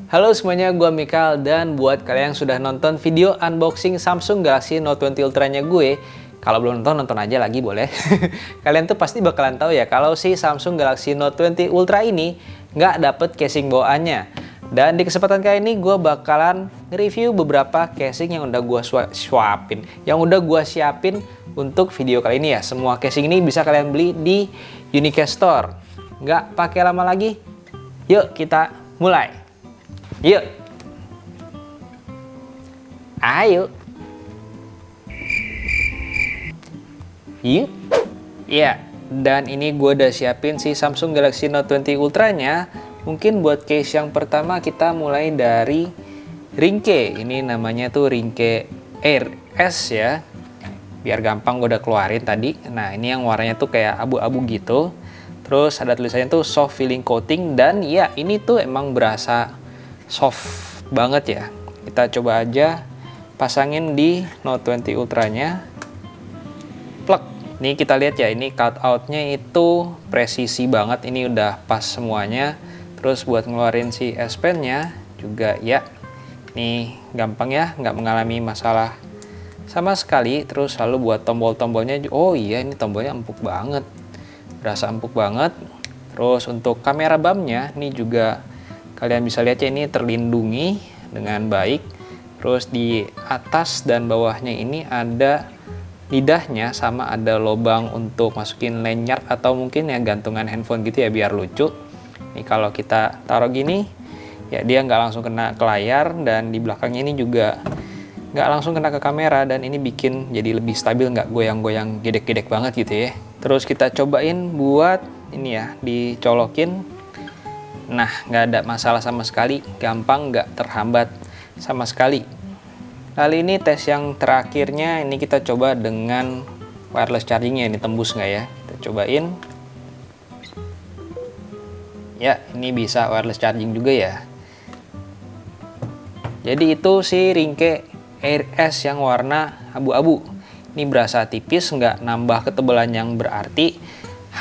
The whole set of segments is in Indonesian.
Halo semuanya, gue Mikael, dan buat kalian yang sudah nonton video unboxing Samsung Galaxy Note 20 Ultra-nya gue, kalau belum nonton, nonton aja lagi boleh. Kalian tuh pasti bakalan tahu ya kalau si Samsung Galaxy Note 20 Ultra ini nggak dapet casing bawaannya. Dan di kesempatan kali ini gue bakalan nge-review beberapa casing yang udah gue siapin untuk video kali ini ya. Semua casing ini bisa kalian beli di Unicast Store. Nggak pakai lama lagi, yuk kita mulai. Yuk. Ayo. Yuk. Ya, dan ini gue udah siapin si Samsung Galaxy Note 20 Ultra-nya. Mungkin buat case yang pertama kita mulai dari ringke. Ini namanya tuh ringke Air S ya. Biar gampang gue udah keluarin tadi. Nah, ini yang warnanya tuh kayak abu-abu gitu. Terus ada tulisannya tuh soft filling coating, dan ya ini tuh emang berasa soft banget ya. Kita coba aja pasangin di Note 20 Ultra-nya. Plek. Ini kita lihat ya, ini cutout-nya itu presisi banget. Ini udah pas semuanya. Terus buat ngeluarin si S Pen-nya juga ya, ini gampang ya, nggak mengalami masalah sama sekali. Terus lalu buat tombol-tombolnya, oh iya ini tombolnya empuk banget, berasa empuk banget. Terus untuk kamera bump-nya ini juga kalian bisa lihat ya, ini terlindungi dengan baik. Terus di atas dan bawahnya ini ada lidahnya, sama ada lubang untuk masukin lanyard atau mungkin ya gantungan handphone gitu ya, biar lucu. Ini kalau kita taruh gini ya, dia nggak langsung kena ke layar, dan di belakangnya ini juga nggak langsung kena ke kamera, dan ini bikin jadi lebih stabil, nggak goyang-goyang gedek-gedek banget gitu ya. Terus kita cobain buat ini ya, dicolokin. Nah, nggak ada masalah sama sekali, gampang, nggak terhambat sama sekali. Kali ini tes yang terakhirnya, ini kita coba dengan wireless chargingnya, ini tembus nggak ya? Kita cobain. Ya, ini bisa wireless charging juga ya. Jadi itu si ringke Air S yang warna abu-abu. Ini berasa tipis, nggak nambah ketebalan yang berarti,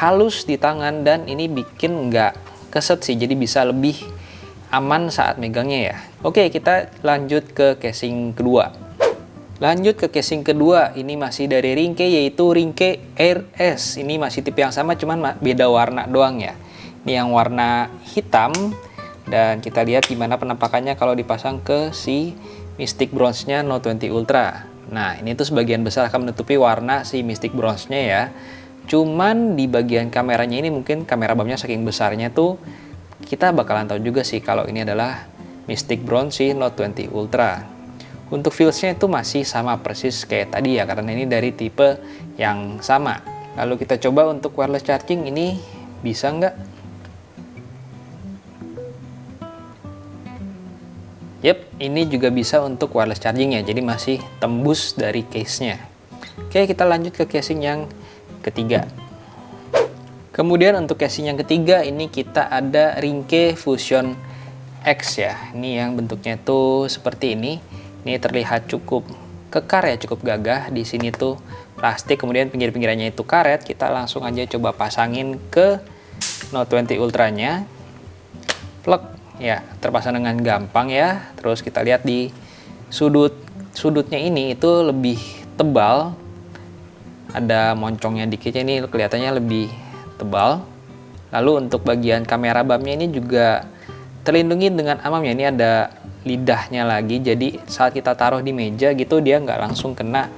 halus di tangan, dan ini bikin nggak keset sih, jadi bisa lebih aman saat megangnya ya. Oke, kita lanjut ke casing kedua. Lanjut ke casing kedua, ini masih dari ringke, yaitu ringke Air S. Ini masih tipe yang sama, cuman beda warna doang ya. Ini yang warna hitam, dan kita lihat gimana penampakannya kalau dipasang ke si Mystic Bronze-nya Note 20 Ultra. Nah, ini tuh sebagian besar akan menutupi warna si Mystic Bronze-nya ya. Cuman di bagian kameranya ini, mungkin kamera bump-nya saking besarnya tuh, kita bakalan tahu juga sih kalau ini adalah Mystic Bronze si Note 20 Ultra. Untuk feel-nya itu masih sama persis kayak tadi ya, karena ini dari tipe yang sama. Lalu kita coba untuk wireless charging, ini bisa nggak? Yep, ini juga bisa untuk wireless chargingnya, jadi masih tembus dari case-nya. Oke, kita lanjut ke casing yang ketiga. Kemudian untuk casing yang ketiga, ini kita ada ringke Fusion X ya. Ini yang bentuknya tuh seperti ini. Ini terlihat cukup kekar ya, cukup gagah. Di sini tuh plastik, kemudian pinggir-pinggirannya itu karet. Kita langsung aja coba pasangin ke Note 20 Ultra-nya. Plek. Ya, terpasang dengan gampang ya. Terus kita lihat di sudutnya ini itu lebih tebal. Ada moncongnya dikitnya, ini kelihatannya lebih tebal. Lalu untuk bagian kamera bump-nya ini juga terlindungi dengan amam ya. Ini ada lidahnya lagi, jadi saat kita taruh di meja gitu, dia nggak langsung kena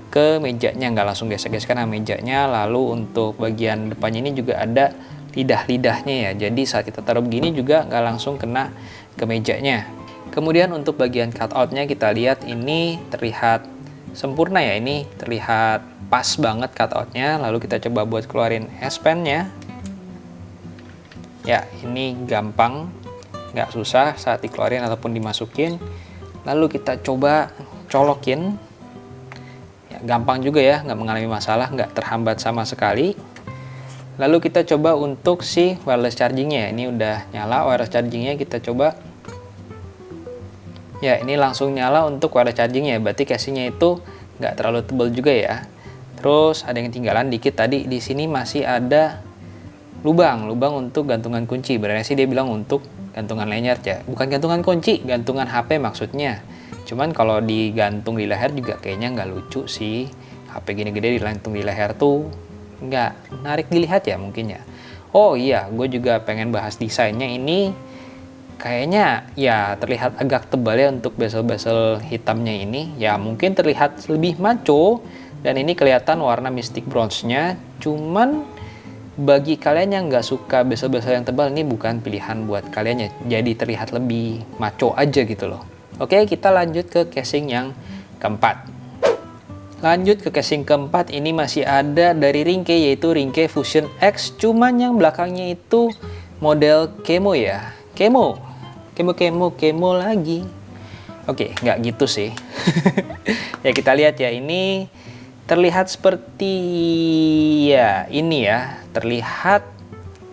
ke mejanya, nggak langsung gesek-gesek kena mejanya. Lalu untuk bagian depannya ini juga ada lidah-lidahnya ya, jadi saat kita taruh begini juga nggak langsung kena ke mejanya. Kemudian untuk bagian cutout-nya kita lihat ini terlihat sempurna ya, ini terlihat pas banget cutout-nya. Lalu kita coba buat keluarin S Pen-nya. Ya, ini gampang, nggak susah saat dikeluarin ataupun dimasukin. Lalu kita coba colokin. Ya, gampang juga ya, nggak mengalami masalah, nggak terhambat sama sekali. Lalu kita coba untuk si wireless chargingnya. Ini udah nyala wireless chargingnya, kita coba. Ya, ini langsung nyala untuk wireless chargingnya, berarti casingnya itu nggak terlalu tebal juga ya. Terus ada yang ketinggalan dikit tadi, di sini masih ada lubang untuk gantungan kunci. Berarti sih dia bilang untuk gantungan lanyard ya, bukan gantungan kunci, gantungan HP maksudnya. Cuman kalau digantung di leher juga kayaknya nggak lucu sih. HP gini gede digantung di leher tuh nggak menarik dilihat ya mungkin ya. Oh iya, gue juga pengen bahas desainnya ini. Kayaknya ya terlihat agak tebal ya untuk bezel-bezel hitamnya ini. Ya mungkin terlihat lebih maco. Dan ini kelihatan warna Mystic Bronze-nya. Cuman bagi kalian yang nggak suka bezel-bezel yang tebal, ini bukan pilihan buat kalian ya. Jadi terlihat lebih maco aja gitu loh. Oke, kita lanjut ke casing yang keempat. Lanjut ke casing keempat, ini masih ada dari Ringke, yaitu Ringke Fusion X. Cuman yang belakangnya itu model Kemo ya. Kemo lagi. Oke, nggak gitu sih. Ya kita lihat ya, ini terlihat seperti ya ini ya, terlihat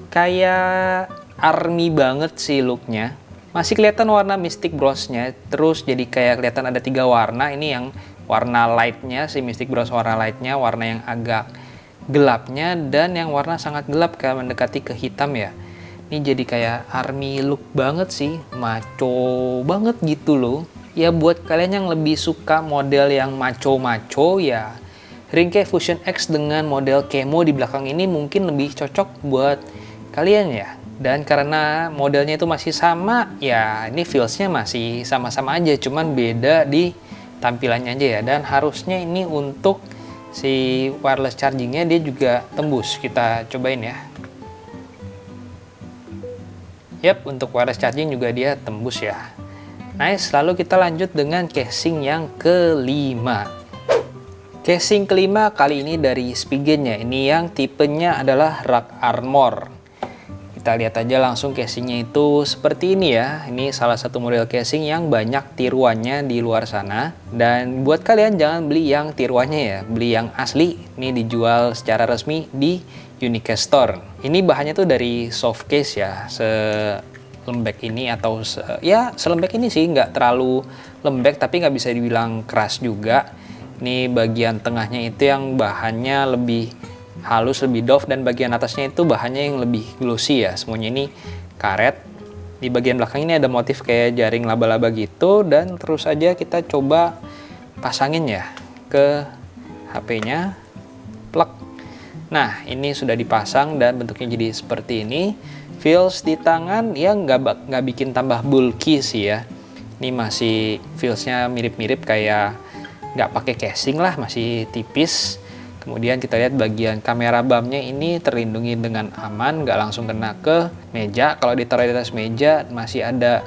kayak army banget sih looknya. Masih kelihatan warna Mystic Bronze-nya, terus jadi kayak kelihatan ada 3 warna. Ini yang warna light-nya, si Mystic Bronze warna light-nya, warna yang agak gelapnya, dan yang warna sangat gelap kayak mendekati ke hitam ya. Ini jadi kayak army look banget sih, maco banget gitu loh. Ya buat kalian yang lebih suka model yang maco-maco ya, Ringke Fusion X dengan model Kemo di belakang ini mungkin lebih cocok buat kalian ya. Dan karena modelnya itu masih sama, ya ini feelsnya masih sama-sama aja, cuman beda di tampilannya aja ya. Dan harusnya ini untuk si wireless chargingnya dia juga tembus. Kita cobain ya. Yap, untuk wireless charging juga dia tembus ya. Nice, lalu kita lanjut dengan casing yang kelima. Casing kelima kali ini dari Spigen ya. Ini yang tipenya adalah Rock Armor. Kita lihat aja langsung casingnya itu seperti ini ya. Ini salah satu model casing yang banyak tiruannya di luar sana. Dan buat kalian jangan beli yang tiruannya ya, beli yang asli. Ini dijual secara resmi di Unicast Store. Ini bahannya tuh dari soft case ya, selembek ini atau ya selembek ini sih, nggak terlalu lembek tapi nggak bisa dibilang keras juga. Ini bagian tengahnya itu yang bahannya lebih halus, lebih doff, dan bagian atasnya itu bahannya yang lebih glossy ya. Semuanya ini karet. Di bagian belakang ini ada motif kayak jaring laba-laba gitu, dan terus aja kita coba pasangin ya ke HP-nya. Plek. Nah, ini sudah dipasang dan bentuknya jadi seperti ini. Feels di tangan ya nggak bikin tambah bulky sih ya. Ini masih feelsnya mirip-mirip kayak nggak pakai casing lah, masih tipis. Kemudian kita lihat bagian kamera bump-nya ini terlindungi dengan aman, nggak langsung kena ke meja. Kalau ditaruh di atas meja masih ada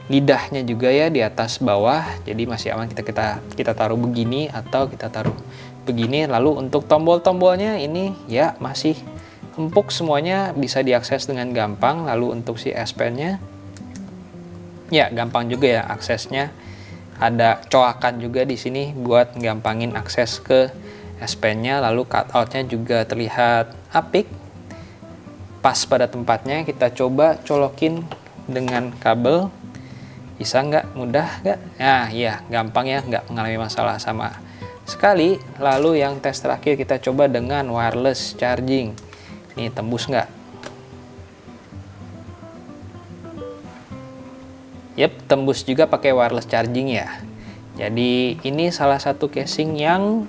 lidahnya juga ya di atas bawah, jadi masih aman. Kita taruh begini atau kita taruh begini. Lalu untuk tombol-tombolnya ini ya masih empuk, semuanya bisa diakses dengan gampang. Lalu untuk si S Pen-nya ya gampang juga ya aksesnya. Ada coakan juga di sini buat gampangin akses ke S Pen-nya. Lalu cutout-nya juga terlihat apik, pas pada tempatnya. Kita coba colokin dengan kabel. Bisa nggak? Mudah nggak? Nah iya, gampang ya, nggak mengalami masalah sama sekali. Lalu yang tes terakhir kita coba dengan wireless charging. Ini tembus nggak? Yep, tembus juga pakai wireless charging ya. Jadi ini salah satu casing yang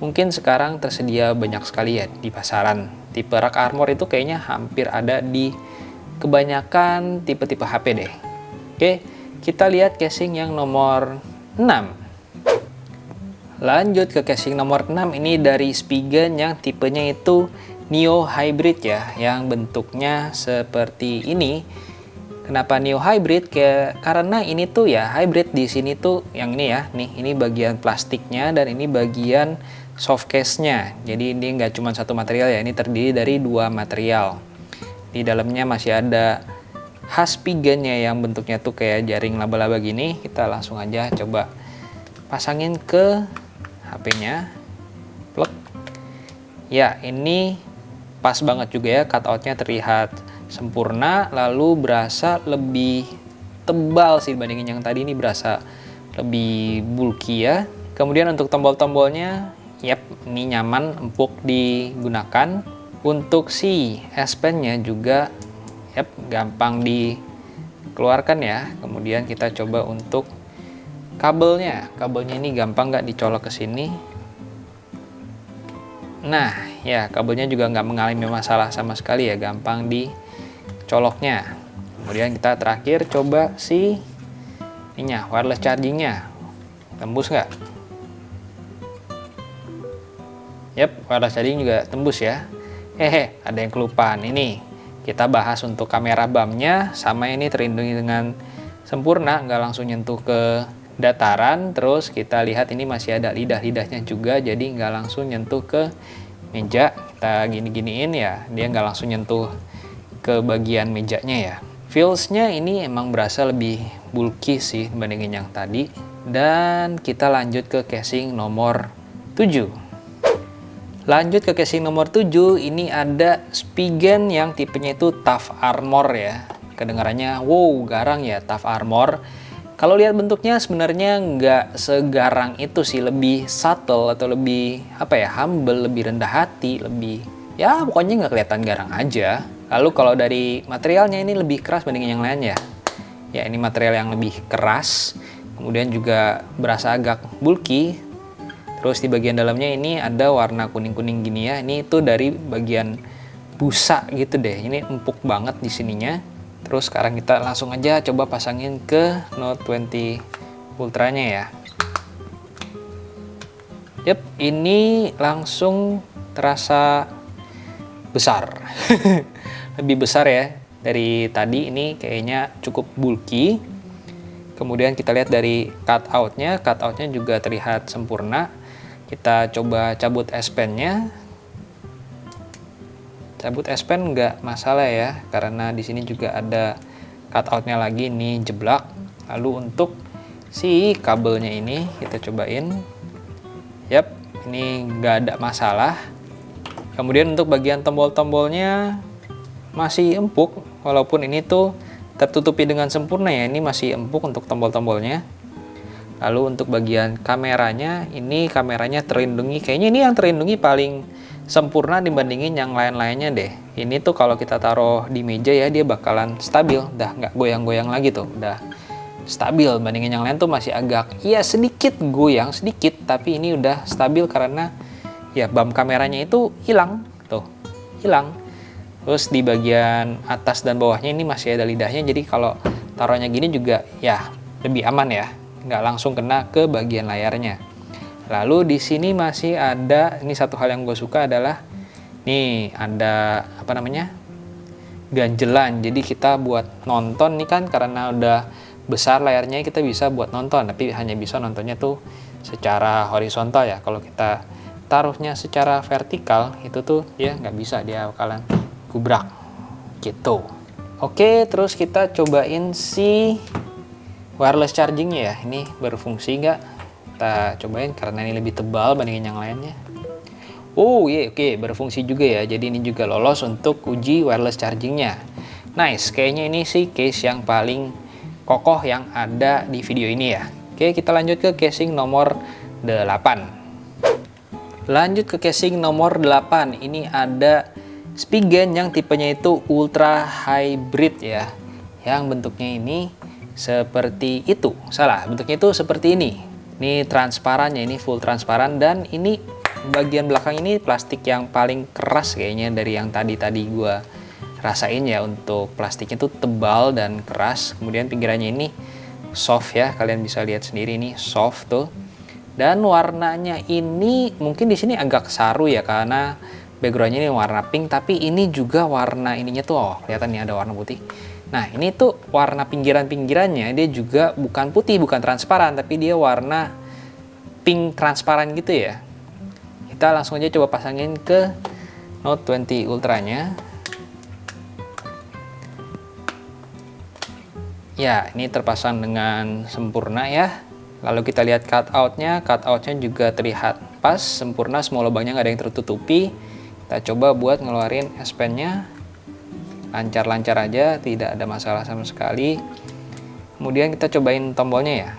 mungkin sekarang tersedia banyak sekali ya di pasaran. Tipe Rock Armor itu kayaknya hampir ada di kebanyakan tipe-tipe HP deh. Oke, kita lihat casing yang nomor 6. Lanjut ke casing nomor 6, ini dari Spigen yang tipenya itu Neo Hybrid ya, yang bentuknya seperti ini. Kenapa Neo Hybrid? Karena ini tuh ya hybrid di sini tuh yang ini ya, nih ini bagian plastiknya dan ini bagian soft case-nya. Jadi ini nggak cuma satu material ya, ini terdiri dari 2 material. Di dalamnya masih ada khas Spigen-nya yang bentuknya tuh kayak jaring laba-laba gini. Kita langsung aja coba pasangin ke HP-nya. Plug. Ya, ini pas banget juga ya, cutout-nya terlihat sempurna, lalu berasa lebih tebal sih dibandingin yang tadi. Ini berasa lebih bulky ya. Kemudian untuk tombol-tombolnya, yap, ini nyaman, empuk digunakan. Untuk si S Pen-nya juga, yap, gampang keluarkan ya. Kemudian kita coba untuk kabelnya. Kabelnya ini gampang nggak dicolok ke sini. Nah, ya kabelnya juga nggak mengalami masalah sama sekali ya, gampang dicoloknya. Kemudian kita terakhir coba si ininya, wireless chargingnya. Tembus nggak? Yap, wireless charging juga tembus ya. Ada yang kelupaan. Ini kita bahas untuk kamera BAM-nya, sama ini terlindungi dengan sempurna, nggak langsung nyentuh ke dataran. Terus kita lihat ini masih ada lidah-lidahnya juga, jadi nggak langsung nyentuh ke meja. Kita gini-giniin ya, dia nggak langsung nyentuh ke bagian mejanya ya. Feels-nya ini emang berasa lebih bulky sih dibandingin yang tadi. Dan kita lanjut ke casing nomor 7. Lanjut ke casing nomor 7, ini ada Spigen yang tipenya itu Tough Armor ya. Kedengarannya wow, garang ya, Tough Armor. Kalau lihat bentuknya sebenarnya nggak segarang itu sih, lebih subtle atau lebih humble, lebih rendah hati, lebih ya pokoknya nggak kelihatan garang aja. Lalu kalau dari materialnya ini lebih keras bandingin yang lain ya. Ya ini material yang lebih keras, kemudian juga berasa agak bulky. Terus di bagian dalamnya ini ada warna kuning-kuning gini ya. Ini tuh dari bagian busa gitu deh. Ini empuk banget di sininya. Terus sekarang kita langsung aja coba pasangin ke Note 20 Ultra-nya ya. Yap, ini langsung terasa besar. Lebih besar ya dari tadi, ini kayaknya cukup bulky. Kemudian kita lihat dari cutout-nya juga terlihat sempurna. Kita coba cabut S Pen-nya. Cabut S Pen nggak masalah ya, karena di sini juga ada cutout-nya lagi, ini jeblak. Lalu untuk si kabelnya ini kita cobain. Yap, ini nggak ada masalah. Kemudian untuk bagian tombol-tombolnya masih empuk, walaupun ini tuh tertutupi dengan sempurna ya, ini masih empuk untuk tombol-tombolnya. Lalu untuk bagian kameranya, ini kameranya terlindungi, kayaknya ini yang terlindungi paling sempurna dibandingin yang lain-lainnya deh. Ini tuh kalau kita taruh di meja ya, dia bakalan stabil, udah nggak goyang-goyang lagi tuh, udah stabil. Bandingin yang lain tuh masih agak ya sedikit goyang sedikit, tapi ini udah stabil karena ya BAM kameranya itu hilang tuh, hilang. Terus di bagian atas dan bawahnya ini masih ada lidahnya, jadi kalau taruhnya gini juga ya lebih aman ya, nggak langsung kena ke bagian layarnya. Lalu di sini masih ada, ini satu hal yang gue suka adalah nih ada ganjelan. Jadi kita buat nonton nih kan, karena udah besar layarnya kita bisa buat nonton, tapi hanya bisa nontonnya tuh secara horizontal ya. Kalau kita taruhnya secara vertikal itu tuh ya nggak bisa, dia bakalan gubrak gitu. Oke, terus kita cobain si wireless chargingnya ya, ini berfungsi nggak? Kita cobain karena ini lebih tebal bandingin yang lainnya. Oh iya, oke, berfungsi juga ya. Jadi ini juga lolos untuk uji wireless chargingnya. Nice, kayaknya ini sih case yang paling kokoh yang ada di video ini ya. Oke, kita lanjut ke casing nomor 8. Lanjut ke casing nomor 8. Ini ada Spigen yang tipenya itu Ultra Hybrid ya. Yang bentuknya ini seperti itu. Salah, bentuknya itu seperti ini. Ini transparannya, ini full transparan, dan ini bagian belakang ini plastik yang paling keras kayaknya dari yang tadi gue rasain ya. Untuk plastiknya itu tebal dan keras. Kemudian pinggirannya ini soft ya, kalian bisa lihat sendiri ini soft tuh. Dan warnanya ini mungkin di sini agak saru ya, karena backgroundnya ini warna pink, tapi ini juga warna ininya tuh kelihatan nih ada warna putih. Nah ini tuh warna pinggiran-pinggirannya dia juga bukan putih, bukan transparan, tapi dia warna pink transparan gitu ya. Kita langsung aja coba pasangin ke Note 20 Ultra-nya. Ya, ini terpasang dengan sempurna ya. Lalu kita lihat cutout-nya juga terlihat pas, sempurna, semua lubangnya nggak ada yang tertutupi. Kita coba buat ngeluarin S Pen-nya. Lancar-lancar aja, tidak ada masalah sama sekali. Kemudian kita cobain tombolnya ya.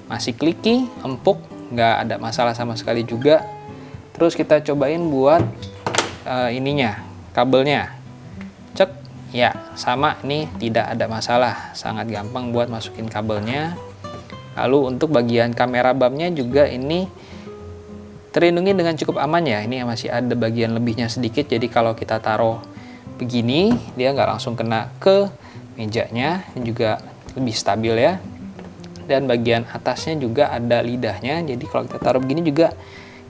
Masih clicky, empuk, nggak ada masalah sama sekali juga. Terus kita cobain buat ininya, kabelnya. Cek, Ya, sama, ini tidak ada masalah, sangat gampang buat masukin kabelnya. Lalu untuk bagian kamera bumpnya juga ini terlindungi dengan cukup aman ya. Ini masih ada bagian lebihnya sedikit, jadi kalau kita taruh begini dia nggak langsung kena ke mejanya, juga lebih stabil ya. Dan bagian atasnya juga ada lidahnya, jadi kalau kita taruh begini juga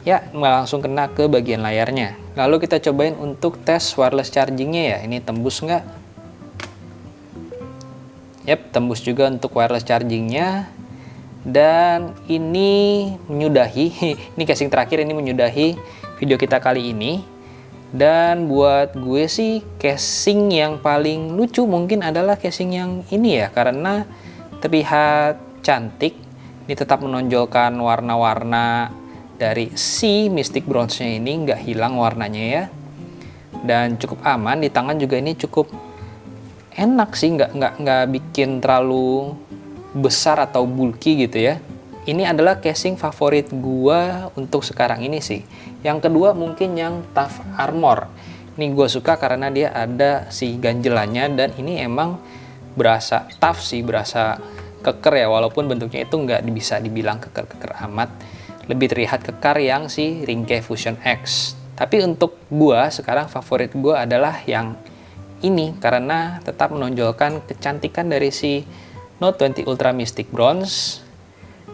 ya nggak langsung kena ke bagian layarnya. Lalu kita cobain untuk tes wireless chargingnya ya, ini tembus nggak? Yap, tembus juga untuk wireless chargingnya. Dan ini menyudahi, ini casing terakhir, ini menyudahi video kita kali ini. Dan buat gue sih casing yang paling lucu mungkin adalah casing yang ini ya, karena terlihat cantik. Ini tetap menonjolkan warna-warna dari si Mystic Bronze-nya ini, nggak hilang warnanya ya. Dan cukup aman di tangan juga, ini cukup enak sih, nggak bikin terlalu besar atau bulky gitu ya. Ini adalah casing favorit gua untuk sekarang ini sih. Yang kedua mungkin yang Tough Armor. Ini gua suka karena dia ada si ganjelannya, dan ini emang berasa tough sih, berasa keker ya, walaupun bentuknya itu nggak bisa dibilang keker-keker amat. Lebih terlihat kekar yang si Ringke Fusion X. Tapi untuk gua sekarang favorit gua adalah yang ini karena tetap menonjolkan kecantikan dari si Note 20 Ultra Mystic Bronze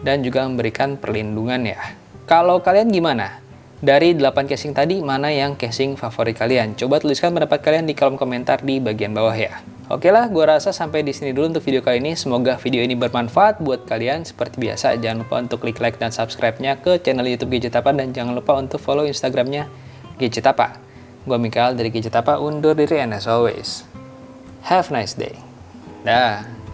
dan juga memberikan perlindungan ya. Kalau kalian gimana? Dari 8 casing tadi, mana yang casing favorit kalian? Coba tuliskan pendapat kalian di kolom komentar di bagian bawah ya. Oke lah, gue rasa sampai di sini dulu untuk video kali ini. Semoga video ini bermanfaat buat kalian. Seperti biasa, jangan lupa untuk klik like dan subscribe-nya ke channel YouTube Gadget Apa, dan jangan lupa untuk follow Instagram-nya Gadget Apa. Gue Mikael dari Gadget Apa, undur diri, and as always, have a nice day. Dah.